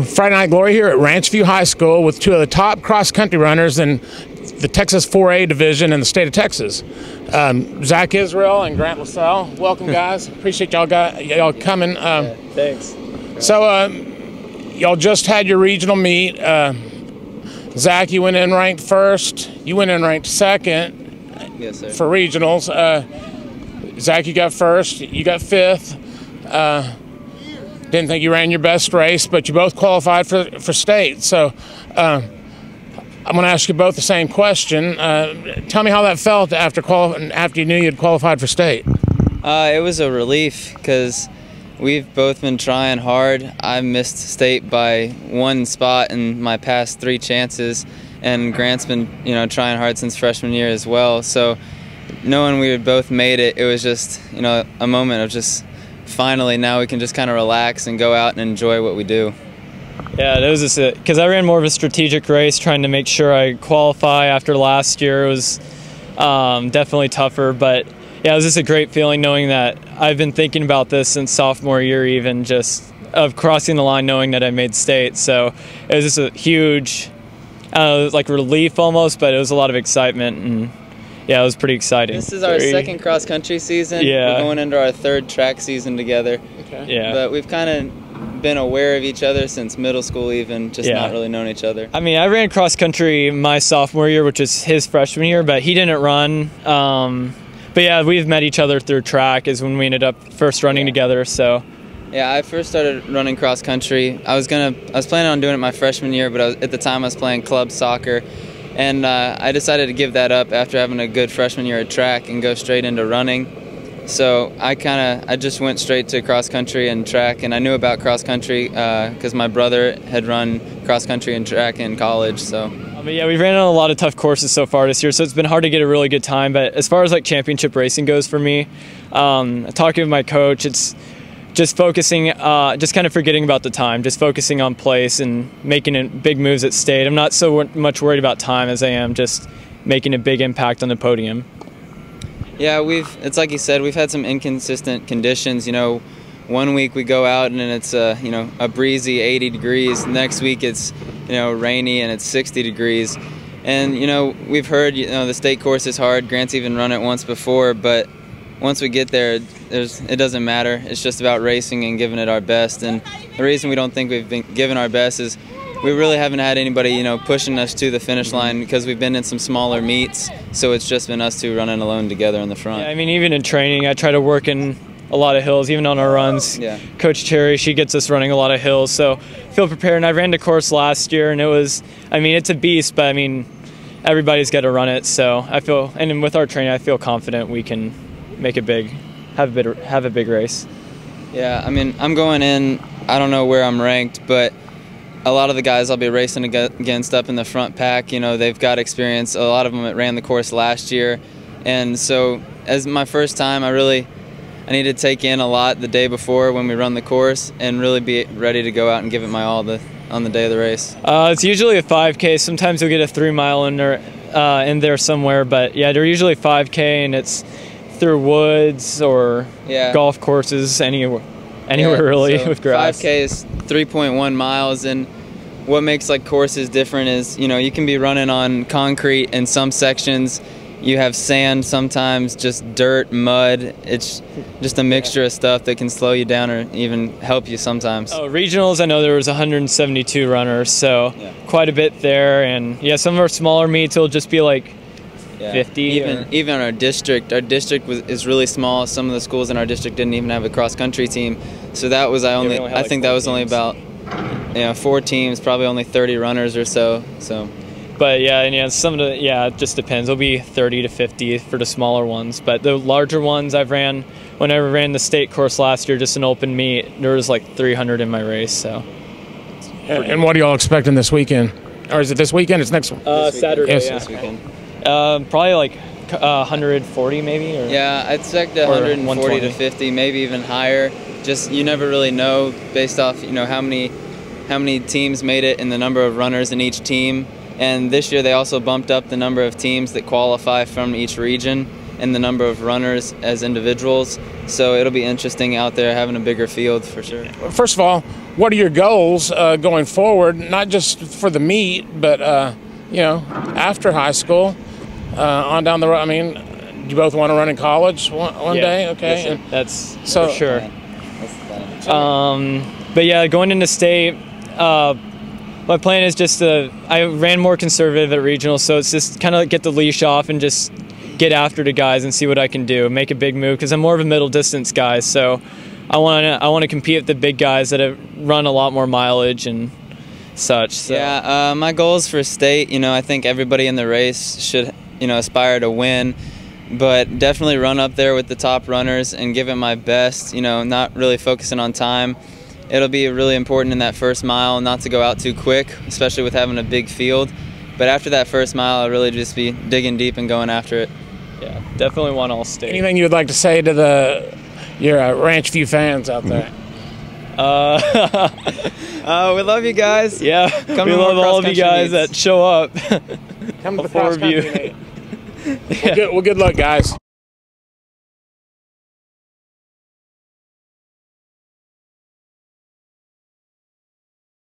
Friday Night Glory here at Ranch View High School with two of the top cross-country runners in the Texas 4A division in the state of Texas. Zach Israel and Grant LaSelle. Welcome, guys. Appreciate y'all coming. Thanks. So y'all just had your regional meet. Zach, you went in ranked first. You went in ranked second. Yes, sir. For regionals. Zach, you got first. You got fifth. Didn't think you ran your best race, but you both qualified for state. So I'm going to ask you both the same question. Tell me how that felt after you knew you'd qualified for state. It was a relief because we've both been trying hard. I missed state by one spot in my past 3 chances, and Grant's been trying hard since freshman year as well. So knowing we had both made it, it was just a moment of just finally now we can just kind of relax and go out and enjoy what we do. Yeah, it was just because I ran more of a strategic race, trying to make sure I qualify after last year. It was definitely tougher, but yeah, it was just a great feeling knowing that I've been thinking about this since sophomore year, even just of crossing the line, knowing that I made state. So it was just a huge, like relief almost, but it was a lot of excitement, and yeah, it was pretty exciting. This is our second cross-country season. Yeah. We're going into our 3rd track season together. Okay. Yeah. But we've kind of been aware of each other since middle school even, just not really known each other. I mean, I ran cross-country my sophomore year, which is his freshman year, but he didn't run. But yeah, we've met each other through track is when we ended up first running together, so. Yeah, I first started running cross-country. I was planning on doing it my freshman year, but at the time I was playing club soccer. And I decided to give that up after having a good freshman year at track and go straight into running. So I just went straight to cross country and track, and I knew about cross country because my brother had run cross country and track in college. So. But yeah, we've ran on a lot of tough courses so far this year, so it's been hard to get a really good time. But as far as like championship racing goes for me, talking with my coach, it's just focusing, just kind of forgetting about the time, just focusing on place and making big moves at state. I'm not so much worried about time as I am just making a big impact on the podium. Yeah, it's like you said, we've had some inconsistent conditions. 1 week we go out and it's a breezy 80 degrees. Next week it's rainy and it's 60 degrees. And we've heard the state course is hard. Grant's even run it once before, but once we get there, it doesn't matter. It's just about racing and giving it our best. And the reason we don't think we've been giving our best is we really haven't had anybody, pushing us to the finish line because we've been in some smaller meets. So it's just been us two running alone together in the front. Yeah, I mean, even in training, I try to work in a lot of hills, even on our runs. Yeah. Coach Cherry, she gets us running a lot of hills. So I feel prepared. And I ran the course last year, and it was, I mean, it's a beast, but I mean, everybody's got to run it. So I feel, and with our training, I feel confident we can make it big, have a big race. Yeah, I mean, I'm going in, I don't know where I'm ranked, but a lot of the guys I'll be racing against up in the front pack, they've got experience. A lot of them ran the course last year. And so as my first time, I need to take in a lot the day before when we run the course and really be ready to go out and give it my all on the day of the race. It's usually a 5K. Sometimes you'll get a 3 mile in there somewhere, but yeah, they're usually 5K, and it's through woods or golf courses, anywhere really, so with grass. 5K is 3.1 miles, and what makes like courses different is you can be running on concrete in some sections. You have sand sometimes, just dirt, mud. It's just a mixture of stuff that can slow you down or even help you sometimes. Oh, regionals, I know there was 172 runners, so quite a bit there. And yeah, some of our smaller meets will just be like 50. Even our district is really small. Some of the schools in our district didn't even have a cross country team, so that was I think that was only about 4 teams, probably only 30 runners or so. But yeah, and some of the it just depends. It'll be 30 to 50 for the smaller ones, but the larger ones when I ran the state course last year, just an open meet, there was like 300 in my race. So. And what are y'all expecting this weekend? Or is it this weekend? It's next one. Saturday. Yes. This weekend. Probably like 140 maybe. Or, yeah, I'd expect 140 to 50, maybe even higher. Just you never really know based off how many teams made it and the number of runners in each team. And this year they also bumped up the number of teams that qualify from each region. in the number of runners as individuals. So it'll be interesting out there having a bigger field for sure. First of all, what are your goals going forward? Not just for the meet, but you know, after high school, on down the road. I mean, do you both want to run in college one day? Okay, yes, that's so for sure. But yeah, going into state, my plan is just I ran more conservative at regional, so it's just kind of get the leash off and just get after the guys and see what I can do, make a big move, because I'm more of a middle distance guy, so I want to compete with the big guys that have run a lot more mileage and such. So. Yeah, my goals for state, you know, I think everybody in the race should, you know, aspire to win, but definitely run up there with the top runners and give it my best, you know, not really focusing on time. It'll be really important in that first mile not to go out too quick, especially with having a big field. But after that first mile, I'll really just be digging deep and going after it. Yeah, definitely want all state. Anything you would like to say to your Ranch View fans out there? We love you guys. Yeah, we love all of you guys that show up. Come to the cross country meet. Well, good luck, guys.